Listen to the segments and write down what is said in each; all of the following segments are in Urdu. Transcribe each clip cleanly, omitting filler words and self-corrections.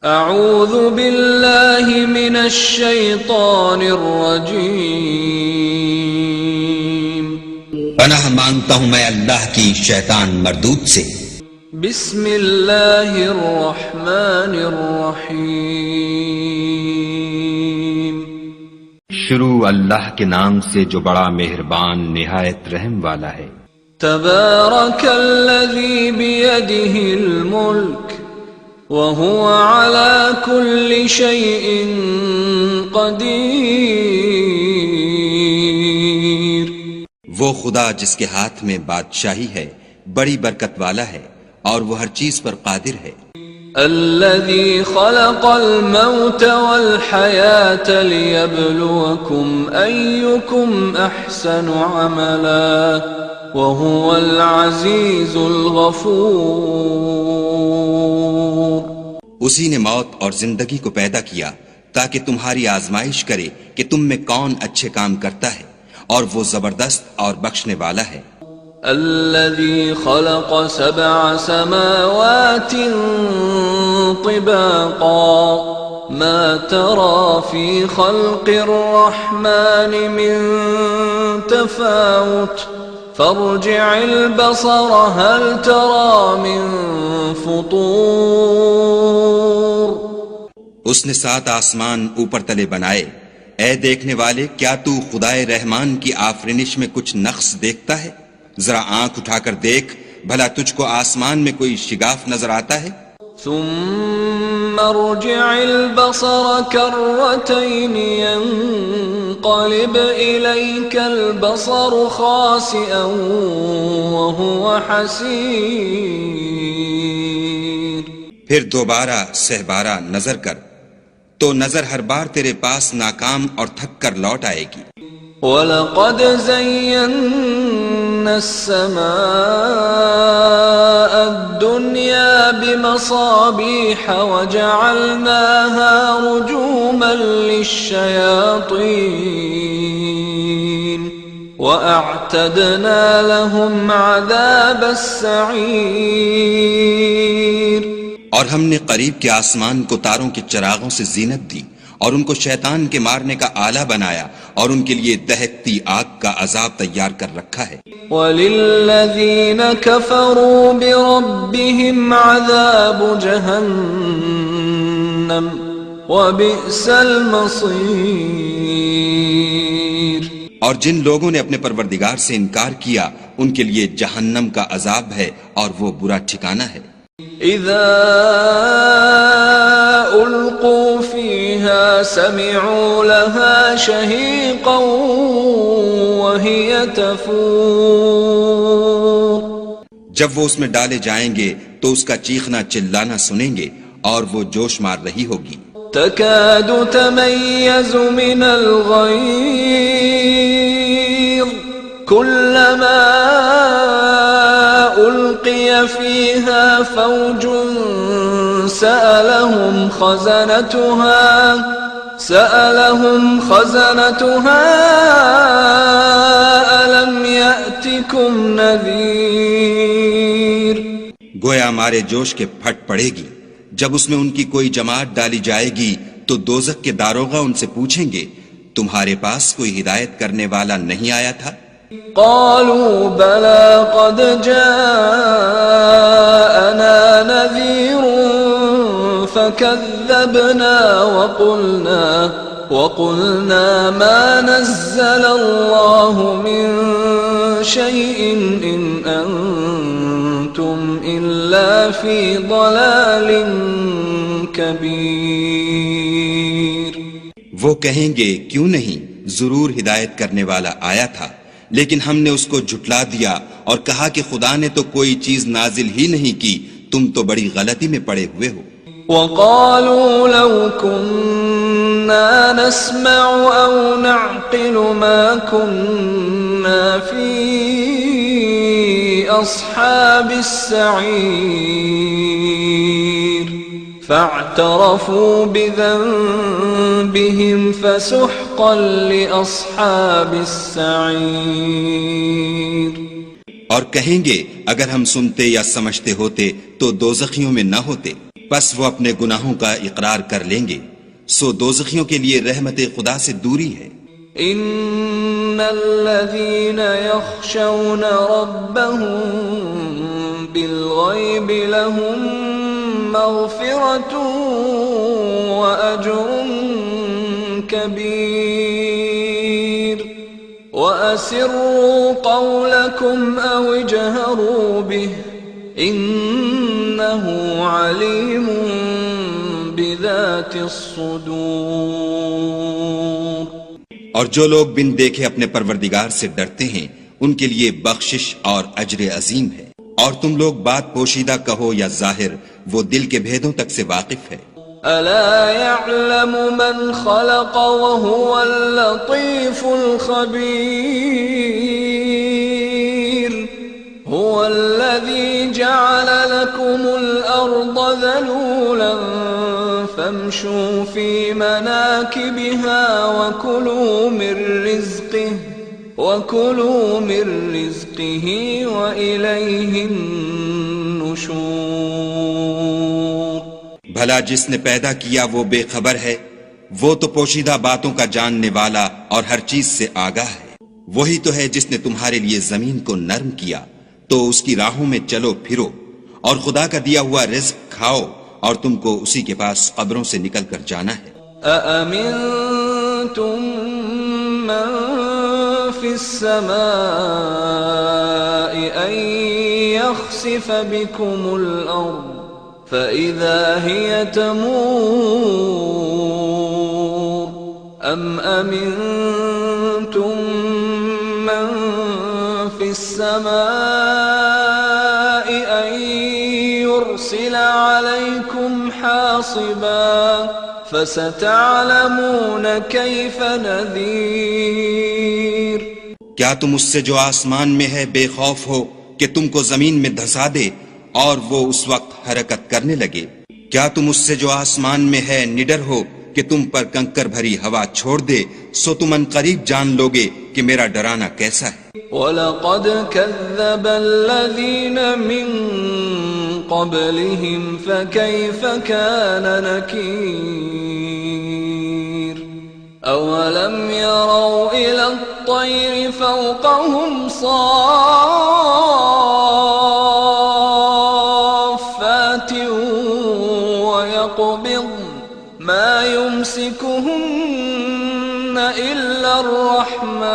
اعوذ باللہ من الشیطان الرجیم، پناہ مانگتا ہوں میں اللہ کی شیطان مردود سے۔ بسم اللہ الرحمن الرحیم، شروع اللہ کے نام سے جو بڑا مہربان نہایت رحم والا ہے۔ تبارک الذی بیدہ الملک وهو على كل شيء قدیر، وہ خدا جس کے ہاتھ میں بادشاہی ہے بڑی برکت والا ہے اور وہ ہر چیز پر قادر ہے۔ الذي خلق الموت والحياة ليبلوكم أيكم أحسن عملا وهو العزيز الغفور، اسی نے موت اور زندگی کو پیدا کیا تاکہ تمہاری آزمائش کرے کہ تم میں کون اچھے کام کرتا ہے، اور وہ زبردست اور بخشنے والا ہے۔ الذي خلق 7 سماوات طباقا ما ترى في خلق الرحمن من تفاوت فارجع البصر هل ترى من فطور، اس نے 7 آسمان اوپر تلے بنائے، اے دیکھنے والے کیا تو خدائے رحمان کی آفرینش میں کچھ نقص دیکھتا ہے؟ ذرا آنکھ اٹھا کر دیکھ بھلا تجھ کو آسمان میں کوئی شگاف نظر آتا ہے؟ ثم ارجع البصر كرتين ينقلب إليك البصر خاسئا وهو حسير، پھر دوبارہ سہبارہ نظر کر تو نظر ہر بار تیرے پاس ناکام اور تھک کر لوٹ آئے گی۔ وَلَقَدْ زَيَّنَّا السَّمَاءَ الدُّنْيَا بِمَصَابِيحَ وَجَعَلْنَاهَا رُجُومًا لِلشَّيَاطِينِ وَأَعْتَدْنَا لَهُمْ عَذَابَ السَّعِيرِ، اور ہم نے قریب کے آسمان کو تاروں کے چراغوں سے زینت دی اور ان کو شیطان کے مارنے کا آلہ بنایا اور ان کے لیے دہکتی آگ کا عذاب تیار کر رکھا ہے۔ وَلِلَّذِينَ كَفَرُوا بِرَبِّهِمْ عَذَابُ جَهَنَّمَ وَبِئْسَ الْمَصِيرُ، اور جن لوگوں نے اپنے پروردگار سے انکار کیا ان کے لیے جہنم کا عذاب ہے اور وہ برا ٹھکانہ ہے۔ اذا القوا فيها سمعوا لها شهيقا وهي تفور، جب وہ اس میں ڈالے جائیں گے تو اس کا چیخنا چلانا سنیں گے اور وہ جوش مار رہی ہوگی۔ تكاد تميز من الغيظ كلما ألقي فيها فوج سألهم خزنتها ألم يأتكم نذير، گویا مارے جوش کے پھٹ پڑے گی جب اس میں ان کی کوئی جماعت ڈالی جائے گی تو دوزخ کے داروغہ ان سے پوچھیں گے تمہارے پاس کوئی ہدایت کرنے والا نہیں آیا تھا؟ قالوا بلى قد جاءنا نذير فكذبنا وقلنا ما نزل الله من شيء إن أنتم إلا في ضلال كبير، وہ کہیں گے کیوں نہیں، ضرور ہدایت کرنے والا آیا تھا لیکن ہم نے اس کو جھٹلا دیا اور کہا کہ خدا نے تو کوئی چیز نازل ہی نہیں کی، تم تو بڑی غلطی میں پڑے ہوئے ہو۔ وَقَالُوا لَوْ كُنَّا نَسْمَعُ أَوْ نَعْقِلُ مَا كُنَّا فِي أَصْحَابِ السَّعِيرِ فَاعْتَرَفُوا بِذَنبِهِمْ فَسُحْقًا لِأَصْحَابِ السَّعِيرِ، اور کہیں گے اگر ہم سنتے یا سمجھتے ہوتے تو دوزخیوں میں نہ ہوتے۔ پس وہ اپنے گناہوں کا اقرار کر لیں گے، سو دوزخیوں کے لیے رحمت خدا سے دوری ہے۔ ان الذين يخشون ربهم بالغيب لهم مغفرة واجر كبير واسروا قولكم او اجهروا به انه عليم بذات الصدور۔ اور جو لوگ بن دیکھے اپنے پروردگار سے ڈرتے ہیں ان کے لیے بخشش اور اجر عظیم ہے۔ اور تم لوگ بات پوشیدہ کہو یا ظاہر، وہ دل کے بھیدوں تک سے واقف ہے۔ الا يعلم من خلق وهو اللطيف الخبير هو الذي جعل لكم الارض ذلولا فامشوا في مناكبها وكلوا من رزقه وإليه النشور۔ بھلا جس نے پیدا کیا وہ بے خبر ہے، وہ تو پوشیدہ باتوں کا جاننے والا اور ہر چیز سے آگاہ ہے۔ وہی تو ہے جس نے تمہارے لیے زمین کو نرم کیا، تو اس کی راہوں میں چلو پھرو اور خدا کا دیا ہوا رزق کھاؤ، اور تم کو اسی کے پاس قبروں سے نکل کر جانا ہے۔ أأمنتم من في السماء أن يخسف بكم الأرض فإذا هي تمور أم أمنتم من في السماء أن يرسل عليكم حاصبا فستعلمون كيف نذير۔ کیا تم اس سے جو آسمان میں ہے بے خوف ہو کہ تم کو زمین میں دھسا دے اور وہ اس وقت حرکت کرنے لگے؟ کیا تم اس سے جو آسمان میں ہے نڈر ہو کہ تم پر کنکر بھری ہوا چھوڑ دے؟ سو تم ان قریب جان لوگے کہ میرا ڈرانا کیسا ہے۔ وَلَقَدْ كَذَّبَ الَّذِينَ مِن قَبْلِهِمْ فَكَيْفَ كَانَ نَكِيرِ أَوَلَمْ يَرَوْا إِلَى الطَّيْرِ فَوْقَهُمْ صَافَّاتٍ وَيَقْبِضْنَ مَا يُمْسِكُهُنَّ إِلَّا الرَّحْمَنُ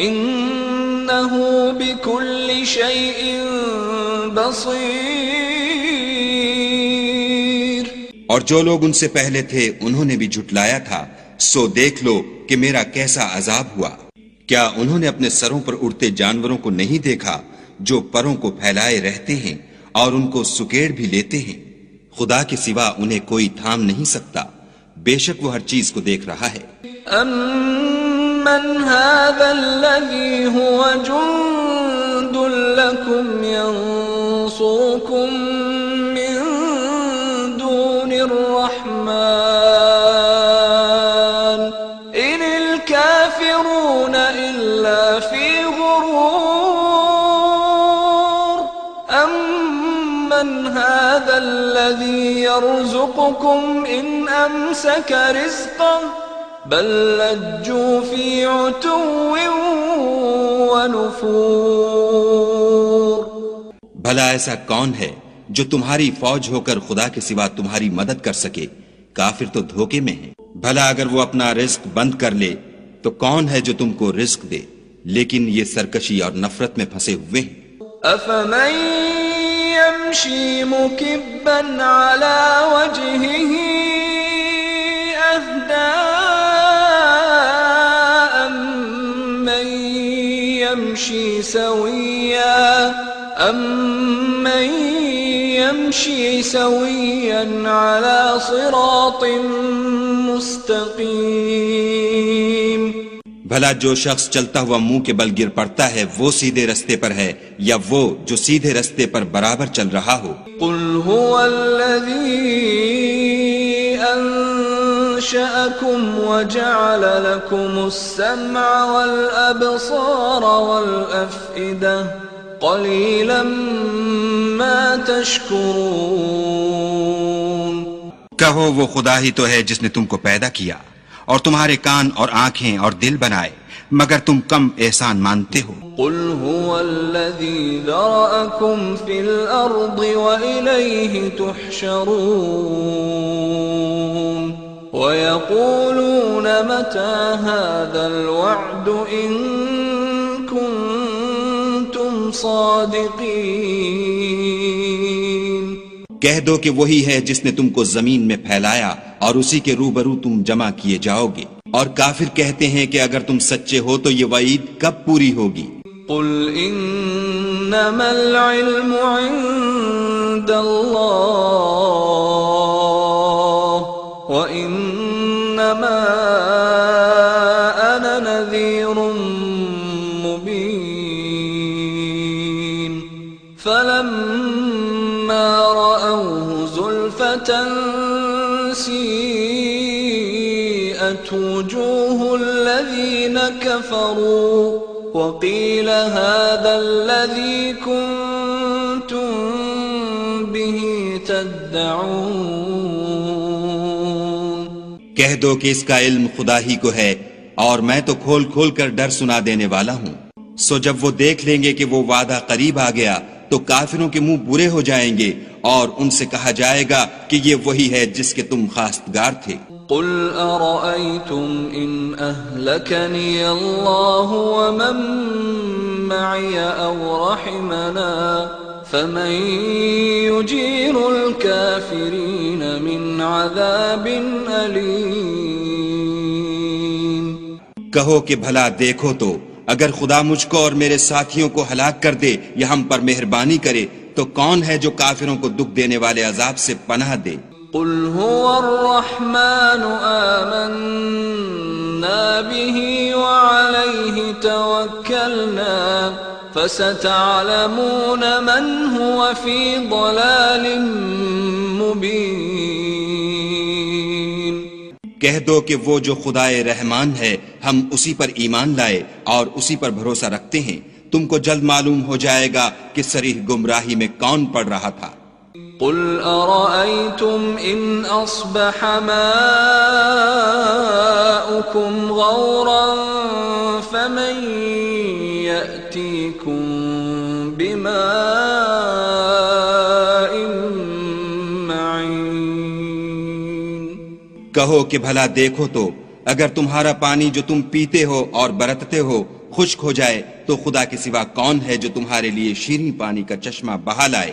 إِنَّهُ بِكُلِّ شَيْءٍ بَصِيرٌ۔ اور جو لوگ ان سے پہلے تھے انہوں نے بھی جھٹلایا تھا، سو دیکھ لو کہ میرا کیسا عذاب ہوا۔ کیا انہوں نے اپنے سروں پر اڑتے جانوروں کو نہیں دیکھا جو پروں کو پھیلائے رہتے ہیں اور ان کو سکیڑ بھی لیتے ہیں؟ خدا کے سوا انہیں کوئی تھام نہیں سکتا، بے شک وہ ہر چیز کو دیکھ رہا ہے۔ أَمَّنْ هَذَا الَّذِي هُوَ جُنْدٌ لَكُمْ يَنْصُرُكُمْ مِنْ دُونِ الرَّحْمَنِ إِنِ الْكَافِرُونَ إِلَّا فِي غُرُورٍ أَمَّنْ هَذَا الَّذِي يَرْزُقُكُمْ إِنْ أَمْسَكَ رِزْقَهُ بل لجوا في عتو ونفور۔ بھلا ایسا کون ہے جو تمہاری فوج ہو کر خدا کے سوا تمہاری مدد کر سکے؟ کافر تو دھوکے میں ہیں۔ بھلا اگر وہ اپنا رزق بند کر لے تو کون ہے جو تم کو رزق دے؟ لیکن یہ سرکشی اور نفرت میں پھنسے ہوئے ہیں۔ أفمن يمشي مكبا على وجهه أهدى أمن يمشي سويا على صراط مستقيم۔ بھلا جو شخص چلتا ہوا منہ کے بل گر پڑتا ہے وہ سیدھے رستے پر ہے یا وہ جو سیدھے رستے پر برابر چل رہا ہو؟ قل هو الذي أنشأكم وجعل لكم السمع والأبصار والأفئدة قليلا ما تشكرون کہو وہ خدا ہی تو ہے جس نے تم کو پیدا کیا اور تمہارے کان اور آنکھیں اور دل بنائے، مگر تم کم احسان مانتے ہو۔ قل هو الذي ذرأكم في الأرض وإليه تحشرون ويقولون متى هذا الوعد إن كنتم صادقين۔ کہہ دو کہ وہی ہے جس نے تم کو زمین میں پھیلایا اور اسی کے روبرو تم جمع کیے جاؤ گے، اور کافر کہتے ہیں کہ اگر تم سچے ہو تو یہ وعید کب پوری ہوگی؟ قل انما العلم عند اللہ وانما انا نذیر مبین فلما رأوه زلفة سیئت وجوه الذین کفروا وقیل هذا الذی کنتم به تدعون۔ کہہ دو کہ اس کا علم خدا ہی کو ہے اور میں تو کھول کھول کر ڈر سنا دینے والا ہوں۔ سو جب وہ دیکھ لیں گے کہ وہ وعدہ قریب آ گیا تو کافروں کے منہ برے ہو جائیں گے اور ان سے کہا جائے گا کہ یہ وہی ہے جس کے تم خواستگار تھے۔ قل ارأيتم ان اهلكني الله ومن معي او رحمنا فمن يجير الكافرين من عذاب أليم۔ کہو کہ بھلا دیکھو تو اگر خدا مجھ کو اور میرے ساتھیوں کو ہلاک کر دے یا ہم پر مہربانی کرے تو کون ہے جو کافروں کو دکھ دینے والے عذاب سے پناہ دے؟ قل هو الرحمن آمنا به وعليه توكلنا فستعلمون من هو في ضلال مبين۔ کہہ دو کہ وہ جو خدائے رحمان ہے ہم اسی پر ایمان لائے اور اسی پر بھروسہ رکھتے ہیں، تم کو جلد معلوم ہو جائے گا کہ صریح گمراہی میں کون پڑ رہا تھا۔ قل أرأيتم إن أصبح ماؤكم غورا فمن يأتيكم بماء معين۔ کہو کہ بھلا دیکھو تو اگر تمہارا پانی جو تم پیتے ہو اور برتتے ہو خشک ہو جائے تو خدا کے سوا کون ہے جو تمہارے لیے شیریں پانی کا چشمہ بہا لائے؟